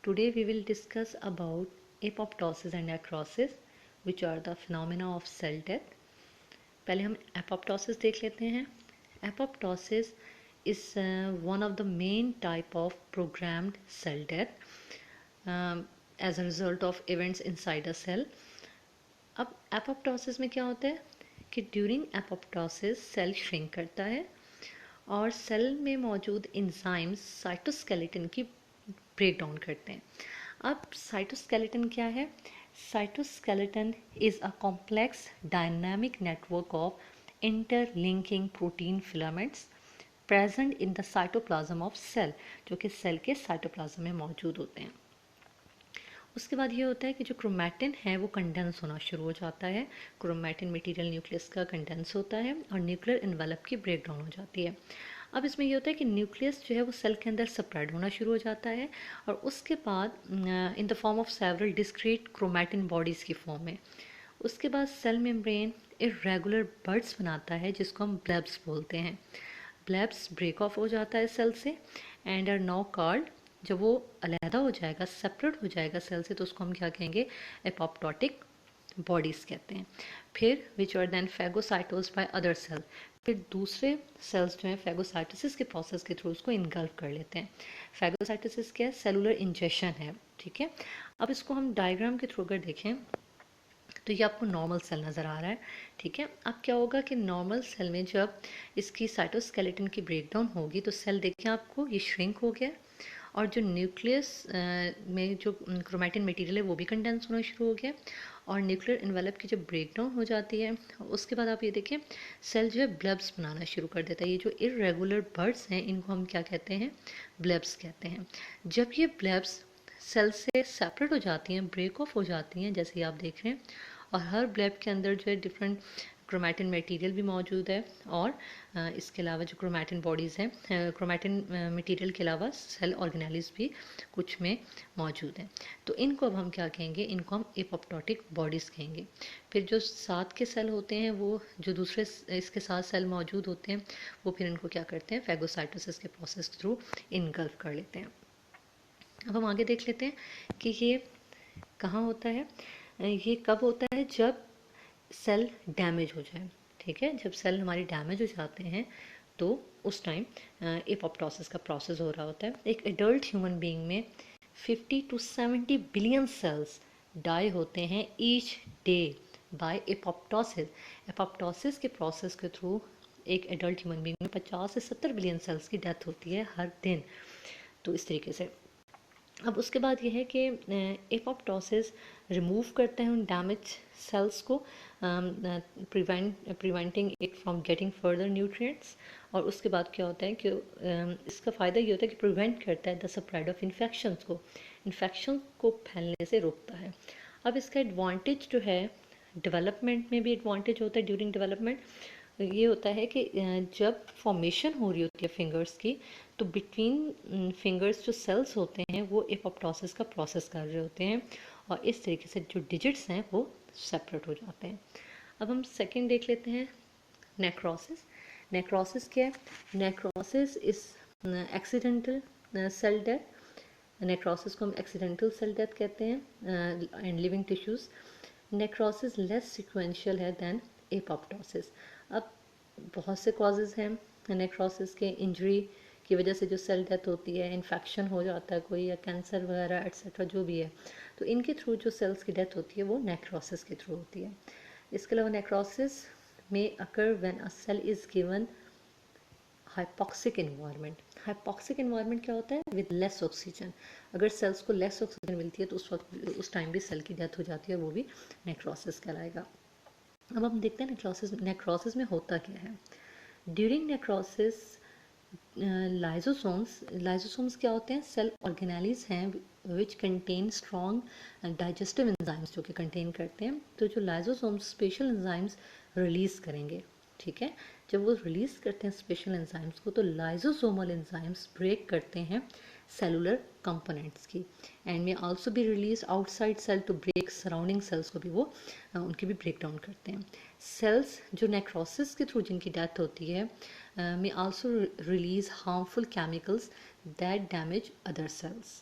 Today we will discuss about apoptosis and necrosis, which are the phenomena of cell death. पहले हम apoptosis देख लेते हैं. Apoptosis is one of the main type of programmed cell death as a result of events inside a cell. अब apoptosis में क्या होता है कि ड्यूरिंग apoptosis सेल श्रिंक करता है और सेल में मौजूद इंजाइम्स साइटोस्केलेटन की ब्रेक डाउन करते हैं. अब साइटोस्केलेटन क्या है? Cytoskeleton is a complex dynamic network of interlinking protein filaments present in the cytoplasm of cell, जो कि सेल के साइटोप्लाज्म में मौजूद होते हैं. उसके बाद ये होता है कि जो क्रोमैटिन है वो कंडेंस होना शुरू हो जाता है. क्रोमैटिन मटेरियल न्यूक्लियस का कंडेंस होता है और न्यूक्लियर एनवेलप की ब्रेक डाउन हो जाती है. अब इसमें ये होता है कि न्यूक्लियस जो है वो सेल के अंदर स्प्रेड होना शुरू हो जाता है और उसके बाद in the form of several discrete chromatin bodies की फॉर्म में. उसके बाद सेल मेम्ब्रेन इरेगुलर बड्स बनाता है जिसको हम ब्लेब्स बोलते हैं. ब्लेब्स ब्रेक ऑफ हो जाता है सेल से एंड आर नाउ कॉल्ड. जब वो अलहदा हो जाएगा, सेपरेट हो जाएगा सेल से, तो उसको हम क्या कहेंगे? एपोप्टोटिक बॉडीज़ कहते हैं. फिर which are then phagocytosed by other cell. फिर दूसरे सेल्स जो हैं फैगोसाइटोसिस के प्रोसेस के थ्रू उसको इनगल्फ कर लेते हैं. फैगोसाइटोसिस क्या है? सेलुलर इंजेक्शन है. ठीक है. अब इसको हम डायग्राम के थ्रू अगर देखें तो ये आपको नॉर्मल सेल नज़र आ रहा है. ठीक है. अब क्या होगा कि नॉर्मल सेल में जब इसकी साइटोस्केलेटन की ब्रेकडाउन होगी तो सेल देखें आपको ये श्रिंक हो गया और जो न्यूक्लियस में जो क्रोमैटिन मटेरियल है वो भी कंडेंस होना शुरू हो गया और न्यूक्लियर एनवेलप की जब ब्रेकडाउन हो जाती है उसके बाद आप ये देखें सेल जो है ब्लेब्स बनाना शुरू कर देता है. ये जो इरेगुलर बर्ड्स हैं इनको हम क्या कहते हैं? ब्लेब्स कहते हैं. जब ये ब्लेब्स सेल से सेपरेट हो जाती हैं, ब्रेक ऑफ हो जाती हैं, जैसे आप देख रहे हैं, और हर ब्लेब के अंदर जो है डिफरेंट क्रोमैटिन मटेरियल भी मौजूद है और इसके अलावा जो क्रोमैटिन बॉडीज़ हैं, क्रोमैटिन मटेरियल के अलावा सेल ऑर्गेनेल्स भी कुछ में मौजूद हैं. तो इनको अब हम क्या कहेंगे? इनको हम एपोप्टोटिक बॉडीज़ कहेंगे. फिर जो साथ के सेल होते हैं वो जो दूसरे इसके साथ सेल मौजूद होते हैं वो फिर इनको क्या करते हैं? फैगोसाइटोसिस के प्रोसेस के थ्रू इनगल्फ कर लेते हैं. अब हम आगे देख लेते हैं कि ये कहाँ होता है. ये कब होता है? जब सेल डैमेज हो जाए. ठीक है. जब सेल हमारी डैमेज हो जाते हैं तो उस टाइम एपोप्टोसिस का प्रोसेस हो रहा होता है. एक एडल्ट ह्यूमन बीइंग में 50 to 70 बिलियन सेल्स डाई होते हैं each day by apoptosis. Apoptosis के प्रोसेस के थ्रू एक एडल्ट ह्यूमन बीइंग में 50 से 70 बिलियन सेल्स की डेथ होती है हर दिन. तो इस तरीके से अब उसके बाद ये है कि एपोप्टोसिस रिमूव करते हैं उन डैमेज सेल्स को, preventing it from getting further nutrients. और उसके बाद क्या होता है कि इसका फ़ायदा ये होता है कि प्रिवेंट करता है द स्प्रेड ऑफ इन्फेक्शंस को. इन्फेक्शन को फैलने से रोकता है. अब इसका एडवांटेज जो है डेवलपमेंट में भी एडवांटेज होता है. ड्यूरिंग डेवलपमेंट ये होता है कि जब फॉर्मेशन हो रही होती है फिंगर्स की तो बिटवीन फिंगर्स जो सेल्स होते हैं वो एपोप्टोसिस का प्रोसेस कर रहे होते हैं और इस तरीके से जो डिजिट्स हैं वो सेपरेट हो जाते हैं. अब हम सेकंड देख लेते हैं नेक्रोसिस. नेक्रोसिस क्या है? Necrosis is accidental cell death. Necrosis को हम एक्सीडेंटल सेल डेथ कहते हैं and living tissues. Necrosis less sequential है दैन एपोप्टोसिस. अब बहुत से कॉजेज़ हैं नेक्रोसिस के. इंजरी की वजह से जो सेल डेथ होती है, इन्फेक्शन हो जाता है कोई, या कैंसर वगैरह एट्सेट्रा जो भी है, तो इनके थ्रू जो सेल्स की डेथ होती है वो नेक्रोसिस के थ्रू होती है. इसके अलावा नेक्रोसिस में occur when a cell is given hypoxic environment. Hypoxic environment क्या होता है? With less oxygen. अगर सेल्स को लेस ऑक्सीजन मिलती है तो उस वक्त उस टाइम भी सेल की डेथ हो जाती है, वो भी नेक्रोसिस कहलाएगा. अब हम देखते हैं नेक्रोसिस में होता क्या है. ड्यूरिंग नेक्रोसिस लाइजोसोम्स क्या होते हैं? सेल ऑर्गेनेल्स हैं which contain strong digestive enzymes जो कि कंटेन करते हैं. तो जो लाइजोसोम्स स्पेशल एंजाइम्स रिलीज़ करेंगे. ठीक है. जब वो रिलीज़ करते हैं स्पेशल एंजाइम्स को तो लाइजोसोमल एंजाइम्स ब्रेक करते हैं सेलुलर कंपोनेंट्स की एंड में आल्सो भी release outside cell to break surrounding cells को भी वो उनकी भी ब्रेक डाउन करते हैं. सेल्स जो नेक्रोसिस के थ्रू जिनकी डेथ होती है में also release harmful chemicals that damage other sales.